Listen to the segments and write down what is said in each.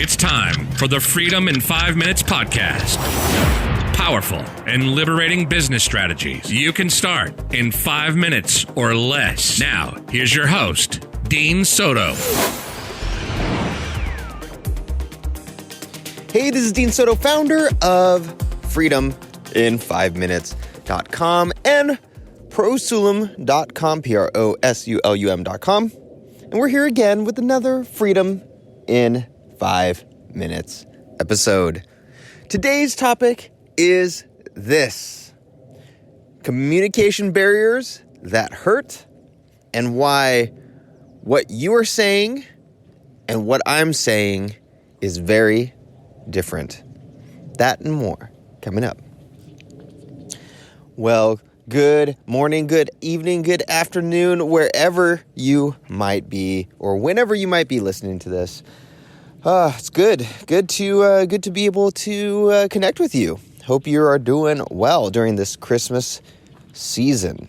It's time for the Freedom in 5 Minutes podcast. Powerful and liberating business strategies you can start in 5 minutes or less. Now, here's your host, Dean Soto. Hey, this is Dean Soto, founder of freedomin5minutes.com and prosulum.com, prosulum.com. And we're here again with another Freedom in 5 Minutes episode. Today's topic is this: communication barriers that hurt, and why what you are saying and what I'm saying is very different. That and more coming up. Well, good morning, good evening, good afternoon, wherever you might be or whenever you might be listening to this. It's good to be able to connect with you. Hope you are doing well during this Christmas season.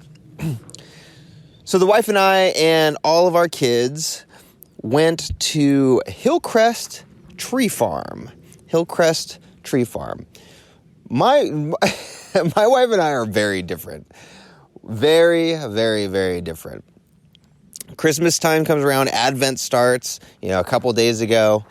So the wife and I and all of our kids went to Hillcrest Tree Farm. Hillcrest Tree Farm. My wife and I are very different. Very, very, very different. Christmas time comes around, Advent starts, a couple days ago,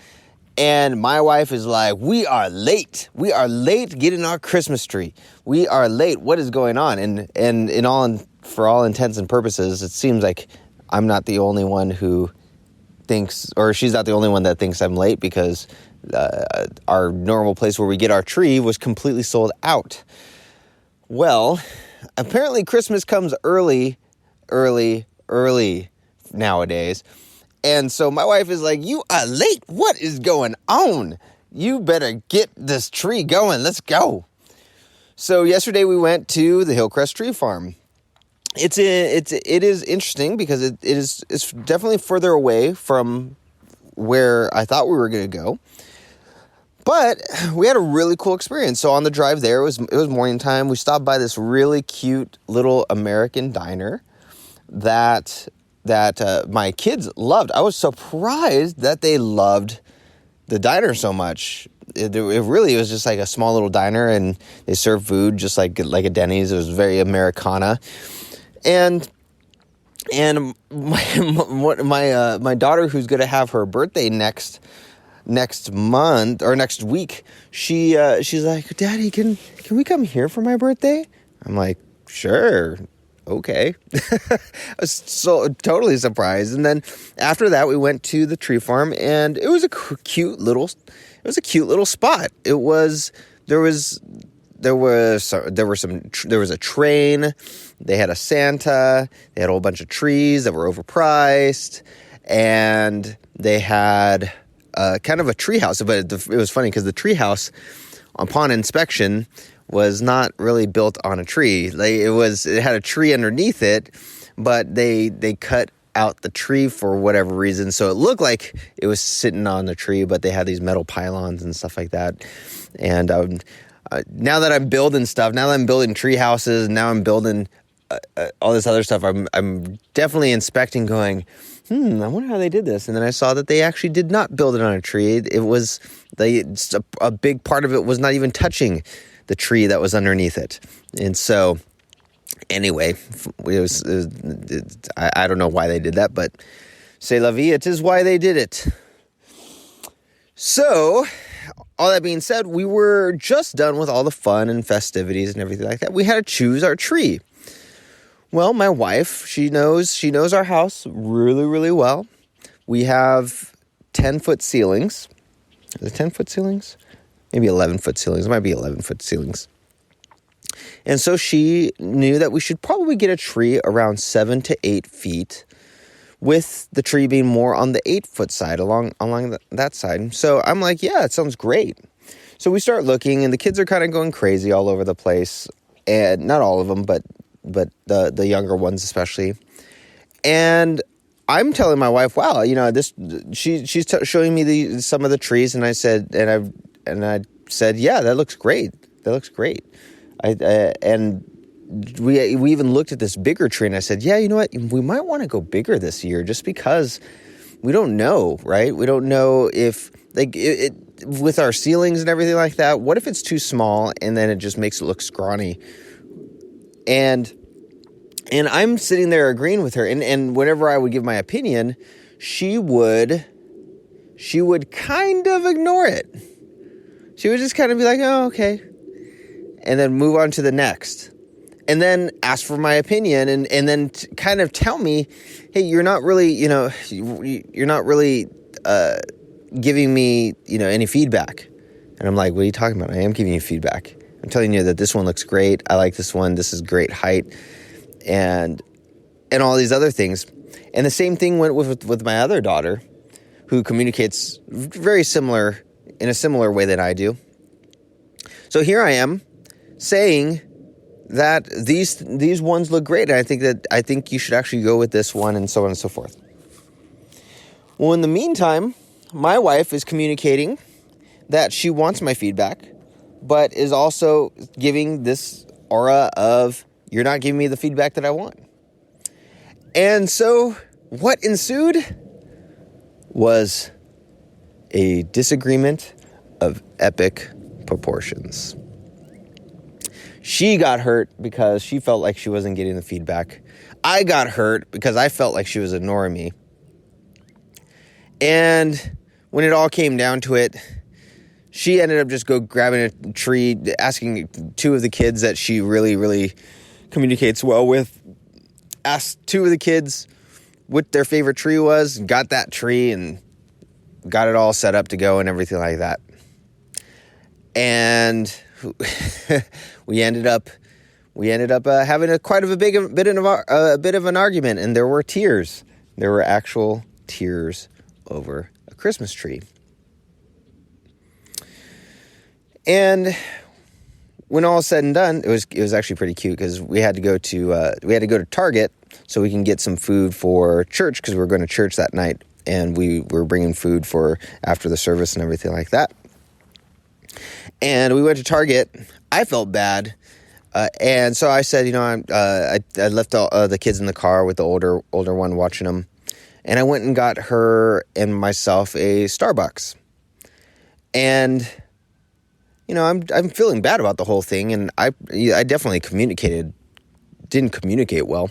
and my wife is like, we are late. We are late getting our Christmas tree. We are late. What is going on? And for all intents and purposes, it seems like I'm not the only one who thinks, or she's not the only one that thinks I'm late, because our normal place where we get our tree was completely sold out. Well, apparently Christmas comes early nowadays. And so my wife is like, you are late. What is going on? You better get this tree going. Let's go. So yesterday we went to the Hillcrest Tree Farm. It is interesting because it's definitely further away from where I thought we were going to go. But we had a really cool experience. So on the drive there, it was morning time. We stopped by this really cute little American diner that my kids loved. I was surprised that they loved the diner so much. It really was just like a small little diner, and they served food just like a Denny's. It was very Americana. And my daughter, who's going to have her birthday next month or next week, she's like, Daddy, can we come here for my birthday? I'm like, sure. Okay. I was so totally surprised. And then after that, we went to the tree farm, and it was a cute little spot. There was a train. They had a Santa. They had a whole bunch of trees that were overpriced, and they had kind of a treehouse. But it was funny because the treehouse, upon inspection, was not really built on a tree. It had a tree underneath it, but they cut out the tree for whatever reason, so it looked like it was sitting on the tree, but they had these metal pylons and stuff like that. And now that I'm building stuff, now that I'm building tree houses, and now I'm building all this other stuff, I'm definitely inspecting, going, I wonder how they did this. And then I saw that they actually did not build it on a tree. A big part of it was not even touching the tree that was underneath it. And so, anyway, I don't know why they did that, but c'est la vie, it is why they did it. So, all that being said, we were just done with all the fun and festivities and everything like that. We had to choose our tree. Well, my wife, she knows our house really, really well. We have 10-foot ceilings. Is it 10-foot ceilings? Maybe 11-foot ceilings. It might be 11-foot ceilings. And so she knew that we should probably get a tree around 7 to 8 feet, with the tree being more on the 8-foot side, along that side. So I'm like, yeah, it sounds great. So we start looking, and the kids are kind of going crazy all over the place. And not all of them, but the younger ones especially. And I'm telling my wife, wow, this. She's showing me some of the trees, and I said, I said, yeah, that looks great. And we even looked at this bigger tree, and I said, yeah, you know what? We might want to go bigger this year, just because we don't know, right? We don't know if, like, it with our ceilings and everything like that, what if it's too small and then it just makes it look scrawny? And I'm sitting there agreeing with her, and whenever I would give my opinion, she would kind of ignore it. She would just kind of be like, oh, okay, and then move on to the next. And then ask for my opinion, and then kind of tell me, hey, you're not really, you're not really giving me, any feedback. And I'm like, what are you talking about? I am giving you feedback. I'm telling you that this one looks great. I like this one. This is great height, and all these other things. And the same thing went with my other daughter, who communicates very similar, in a similar way that I do. So here I am saying that these ones look great, and I think you should actually go with this one, and so on and so forth. Well, in the meantime, my wife is communicating that she wants my feedback, but is also giving this aura of, you're not giving me the feedback that I want. And so what ensued was a disagreement of epic proportions. She got hurt because she felt like she wasn't getting the feedback. I got hurt because I felt like she was ignoring me. And when it all came down to it, she ended up just grabbing a tree, asking two of the kids that she really, really communicates well with, asked two of the kids what their favorite tree was, got that tree, and got it all set up to go and everything like that. And we ended up having quite a bit of an argument, and there were tears. There were actual tears over a Christmas tree. And when all is said and done, it was actually pretty cute, because we had to go to Target so we can get some food for church, because we were going to church that night, and we were bringing food for after the service and everything like that. And we went to Target. I felt bad, and so I said, I left all the kids in the car with the older one watching them, and I went and got her and myself a Starbucks. And I'm feeling bad about the whole thing, and I definitely didn't communicate well.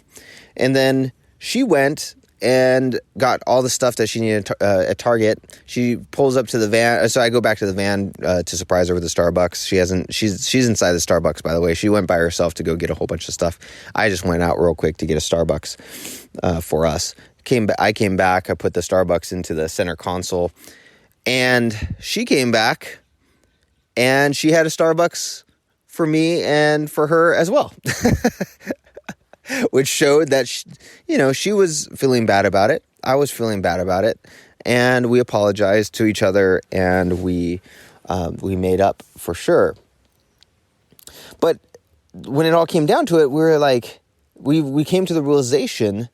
And then she went and got all the stuff that she needed at Target. She pulls up to the van, so I go back to the van to surprise her with the Starbucks. She's inside the Starbucks, by the way. She went by herself to go get a whole bunch of stuff. I just went out real quick to get a Starbucks for us. I came back, I put the Starbucks into the center console, and she came back, and she had a Starbucks for me and for her as well, which showed that she was feeling bad about it. I was feeling bad about it, and we apologized to each other, and we made up for sure. But when it all came down to it, we were like, we came to the realization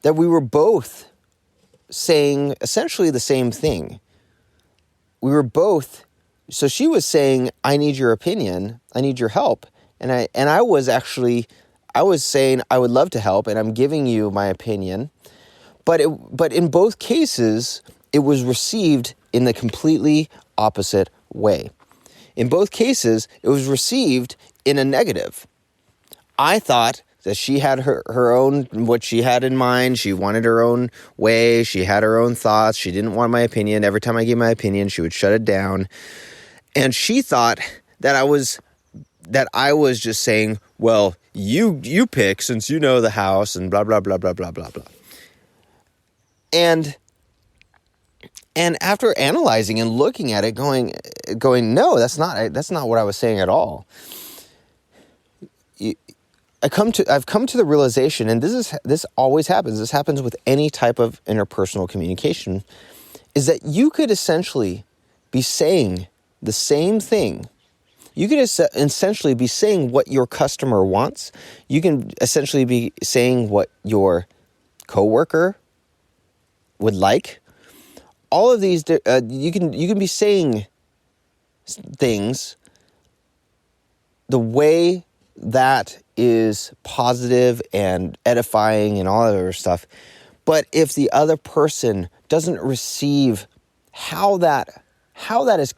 that we were both saying essentially the same thing. We were both. So she was saying, I need your opinion, I need your help. And I was saying, I would love to help, and I'm giving you my opinion. But in both cases, it was received in the completely opposite way. In both cases, it was received in a negative. I thought that she had her own, what she had in mind. She wanted her own way. She had her own thoughts. She didn't want my opinion. Every time I gave my opinion, she would shut it down. And she thought that I was just saying, well, you pick, since you know the house, and blah, blah, blah, blah, blah, blah, blah. And after analyzing and looking at it, going, no, that's not what I was saying at all. I've come to the realization, and this always happens. This happens with any type of interpersonal communication, is that you could essentially be saying the same thing. You could essentially be saying what your customer wants. You can essentially be saying what your coworker would like. All of these, you can be saying things the way that is positive and edifying and all that other stuff. But if the other person doesn't receive how that is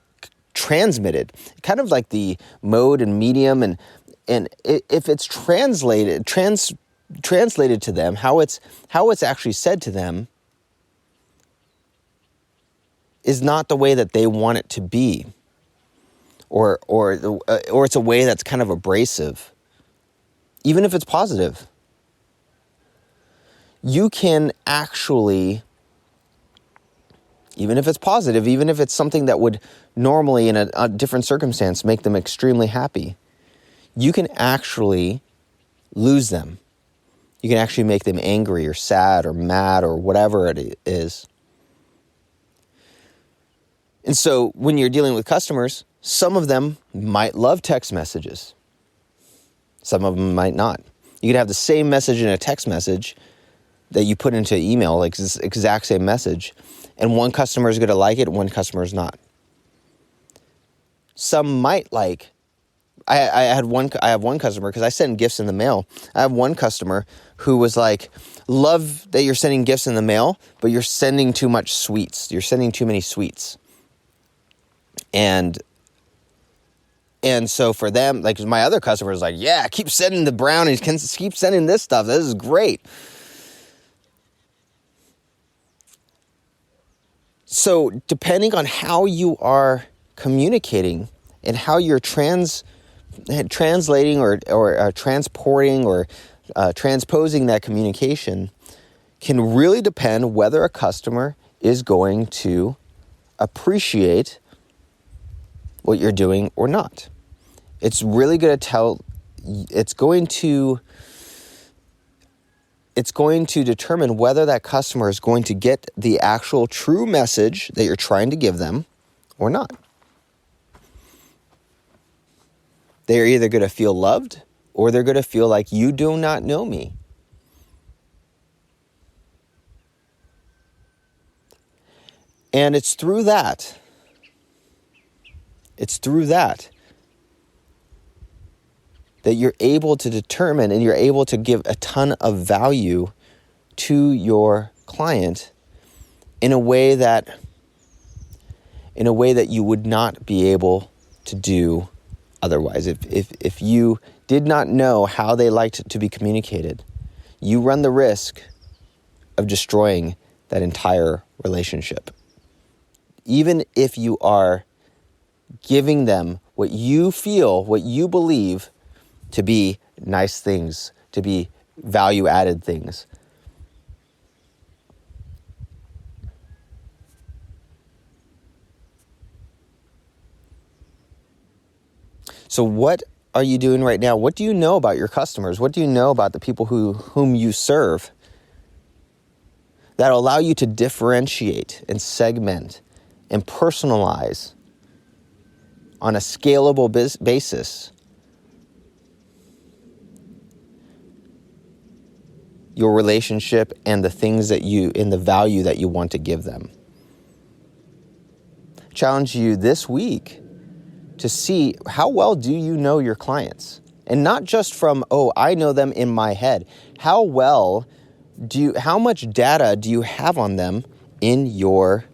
transmitted, kind of like the mode and medium, and if it's translated to them, how it's actually said to them is not the way that they want it to be, or it's a way that's kind of abrasive, even if it's positive. You can actually, even if it's positive, even if it's something that would normally in a different circumstance make them extremely happy, you can actually lose them. You can actually make them angry or sad or mad or whatever it is. And so when you're dealing with customers, some of them might love text messages. Some of them might not. You could have the same message in a text message that you put into email, like this exact same message, and one customer is going to like it, and one customer is not. Some might like. I have one customer, because I send gifts in the mail. I have one customer who was like, "Love that you're sending gifts in the mail, but you're sending too much sweets. You're sending too many sweets." And so for them, like my other customer is like, "Yeah, keep sending the brownies, keep sending this stuff. This is great." So depending on how you are communicating and how you're translating or transporting or transposing that communication can really depend whether a customer is going to appreciate what you're doing or not. It's really going to tell, it's going to determine whether that customer is going to get the actual true message that you're trying to give them or not. They're either going to feel loved or they're going to feel like you do not know me. And it's through that you're able to determine and you're able to give a ton of value to your client in a way that you would not be able to do otherwise. If you did not know how they liked to be communicated, you run the risk of destroying that entire relationship. Even if you are giving them what you feel, what you believe to be nice things, to be value-added things. So what are you doing right now? What do you know about your customers? What do you know about the people whom you serve that allow you to differentiate and segment and personalize on a scalable basis your relationship and the things that and the value that you want to give them? Challenge you this week to see how well do you know your clients, and not just from, I know them in my head. How much data do you have on them in your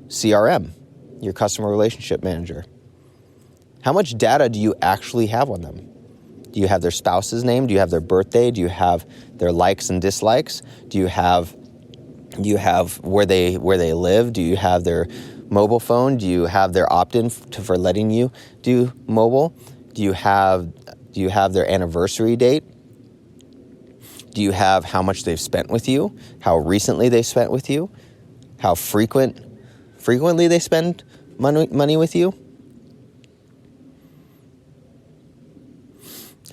CRM, your customer relationship manager? How much data do you actually have on them? Do you have their spouse's name? Do you have their birthday? Do you have their likes and dislikes? Do you have where they live? Do you have their mobile phone? Do you have their opt-in for letting you do mobile? Do you have their anniversary date? Do you have how much they've spent with you? How recently they spent with you? How frequently they spend money with you?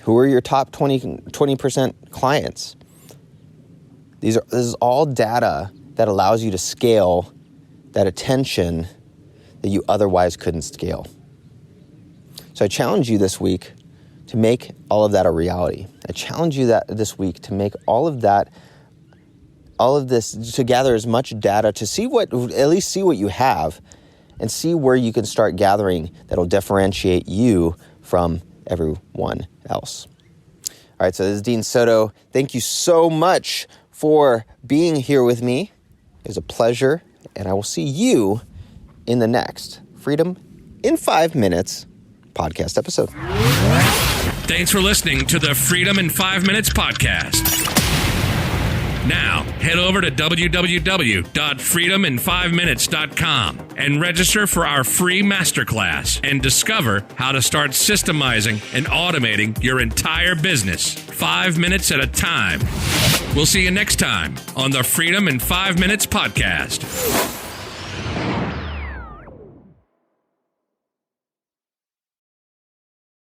Who are your top 20% clients? This is all data that allows you to scale that attention that you otherwise couldn't scale. So I challenge you this week to make all of that a reality. I challenge you this week to make all of this, to gather as much data to at least see what you have and see where you can start gathering that'll differentiate you from everyone else. All right, so this is Dean Soto. Thank you so much for being here with me. It was a pleasure, and I will see you in the next Freedom in 5 Minutes podcast episode. Thanks for listening to the Freedom in 5 Minutes podcast. Now, head over to www.freedomin5minutes.com and register for our free masterclass and discover how to start systemizing and automating your entire business 5 minutes at a time. We'll see you next time on the Freedom in 5 Minutes podcast.